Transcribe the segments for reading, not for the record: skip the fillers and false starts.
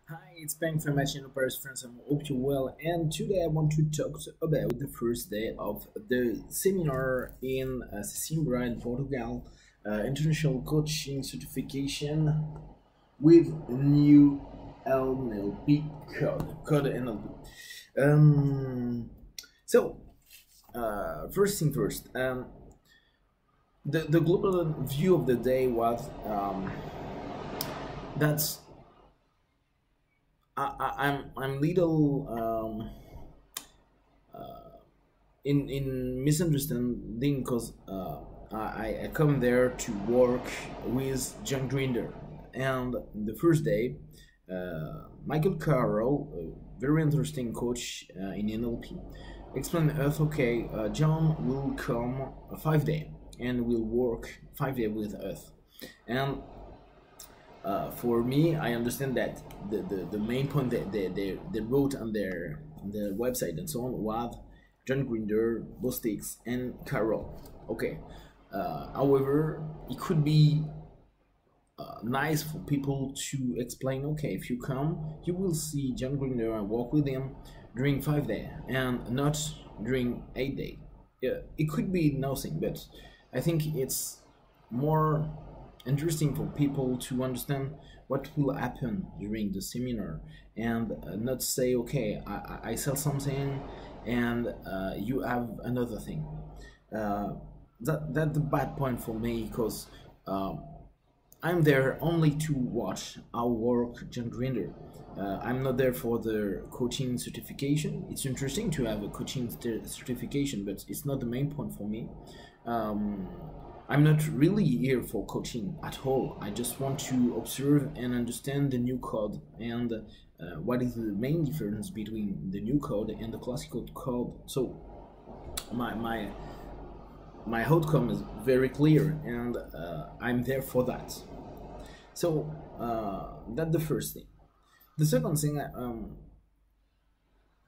Hi, it's Pank from HnOHypnosis friends. I hope you're well. And today I want to talk about the first day of the seminar in Sesimbra in Portugal, international coaching certification with new NLP code NLP. First thing first. The global view of the day was that's I'm little in misunderstanding because I come there to work with John Grinder, and the first day Michael Carroll, a very interesting coach in NLP, explained to us, okay, John will come 5 days and will work 5 days with us. And for me, I understand that the main point that they wrote on their website and so on was John Grinder, Bostix, and Carroll. Okay. However, it could be nice for people to explain, okay, if you come, you will see John Grinder and walk with him during 5 days and not during 8 days. Yeah, it could be nothing, but I think it's more interesting for people to understand what will happen during the seminar and not say, okay, I sell something and you have another thing. That's the bad point for me, because I'm there only to watch our work John Grinder. I'm not there for the coaching certification. It's interesting to have a coaching certification, but it's not the main point for me. I'm not really here for coaching at all. I just want to observe and understand the new code and what is the main difference between the new code and the classical code. So my outcome is very clear, and I'm there for that. So that's the first thing. The second thing,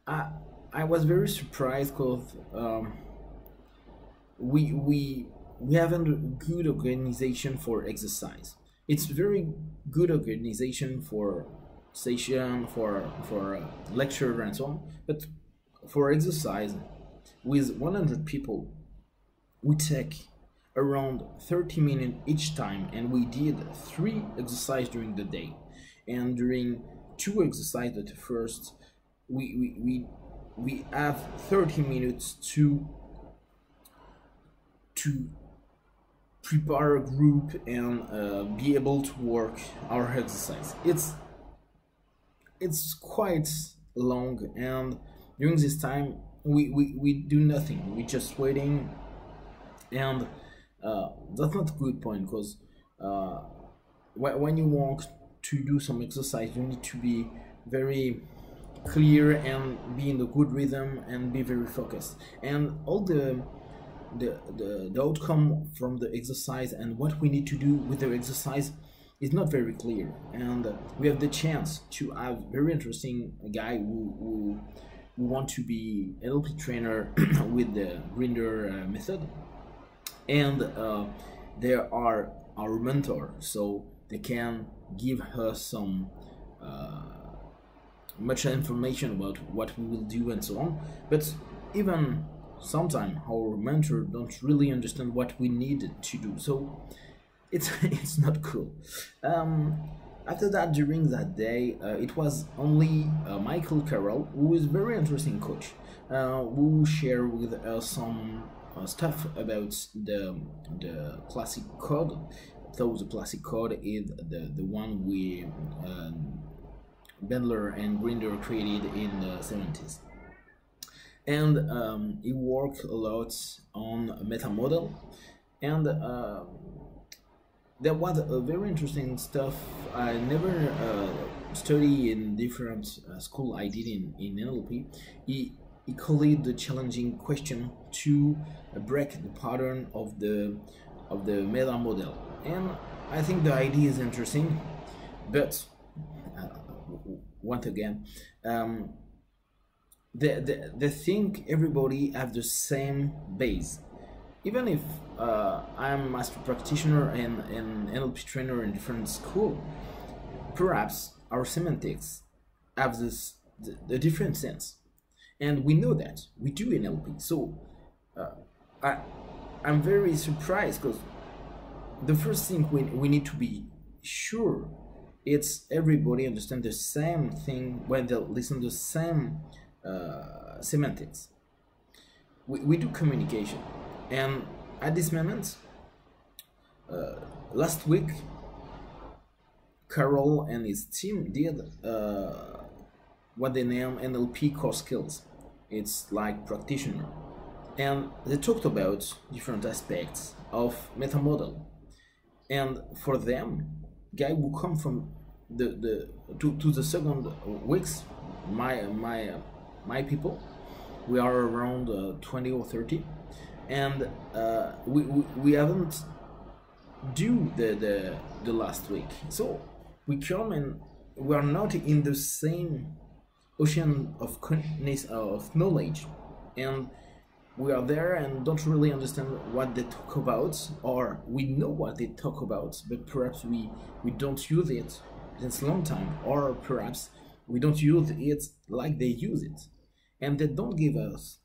I was very surprised because we have a good organization for exercise. It's very good organization for session, for lecture and so on. But for exercise, with 100 people, we take around 30 minutes each time, and we did 3 exercises during the day. And during 2 exercises at first, we have 30 minutes to prepare a group and be able to work our exercise. It's quite long, and during this time we do nothing. We just waiting, and that's not a good point, because when you want to do some exercise, you need to be very clear and be in a good rhythm and be very focused, and all the outcome from the exercise and what we need to do with the exercise is not very clear. And we have the chance to have very interesting guy who want to be NLP trainer with the Grinder method, and they are our mentor, so they can give us some much information about what we will do and so on. But even sometimes our mentor don't really understand what we need to do, so it's not cool. After that, during that day, it was only Michael Carroll, who is a very interesting coach, who shared with us some stuff about the classic code. So the classic code is the one we Bendler and Grinder created in the 70s. And he worked a lot on a meta model, and there was a very interesting stuff I never studied in different school I did in NLP. He called it the challenging question to break the pattern of the meta model, and I think the idea is interesting, but once again, they think everybody have the same base. Even if I'm a master practitioner and NLP trainer in different school, perhaps our semantics have the different sense, and we know that we do NLP. So I'm very surprised, because the first thing we need to be sure it's everybody understand the same thing when they listen to the same semantics. We do communication, and at this moment, last week, Carol and his team did what they name NLP core skills. It's like practitioner, and they talked about different aspects of meta model. And for them, guy who come from to the second weeks, my people, we are around 20 or 30, and we haven't do the last week. So we come and we are not in the same ocean of knowledge, and we are there and don't really understand what they talk about, or we know what they talk about, but perhaps we don't use it since a long time, or perhaps we don't use it like they use it, and they don't give us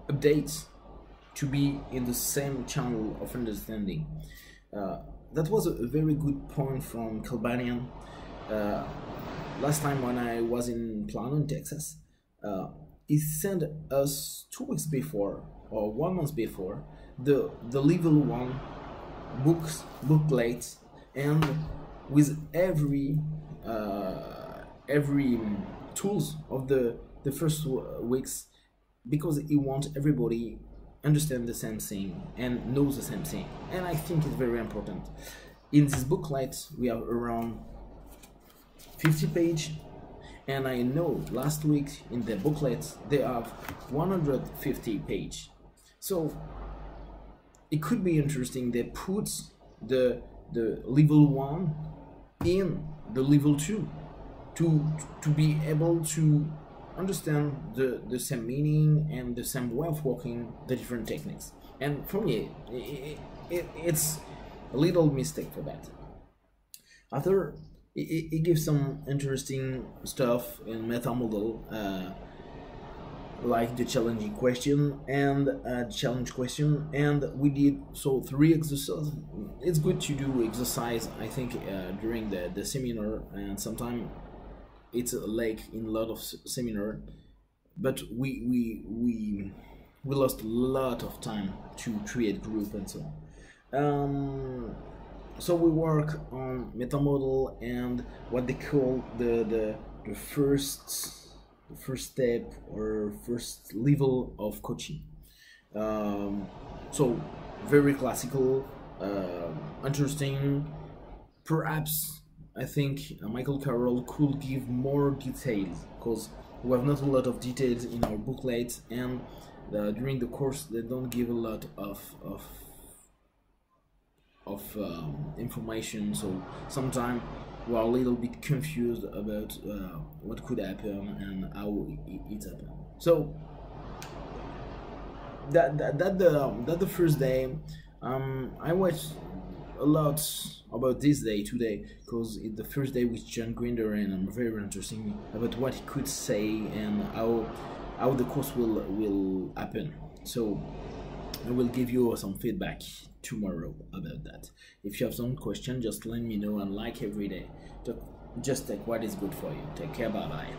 updates to be in the same channel of understanding. That was a very good point from Kalbanian. Last time when I was in Plano, Texas, he sent us 2 weeks before or 1 month before the level 1 booklet, and with every tools of the first weeks, because he wants everybody understand the same thing and knows the same thing, and I think it's very important. In this booklet we have around 50 pages, and I know last week in the booklet they have 150 pages. So it could be interesting they put the level 1 in the level 2 to be able to understand the same meaning and the same way of working the different techniques. And for me it's a little mistake for that. After it gives some interesting stuff in meta model, like the challenging question and challenge question, and we did 3 exercises. It's good to do exercise, I think, during the seminar, and sometimes it's like in a lot of seminar, but we lost a lot of time to create group and so on. So we work on meta model and what they call the first step or first level of coaching. So very classical, interesting. Perhaps I think Michael Carroll could give more details, because we have not a lot of details in our booklet, and during the course they don't give a lot of information, so sometimes we are a little bit confused about what could happen and how it happened. So that the first day, I watched a lot about this day today, because it's the first day with John Grinder, and I'm very interested about what he could say and how the course will happen. So I will give you some feedback tomorrow about that. If you have some question, just let me know, and like every day, just take what is good for you. Take care, bye bye.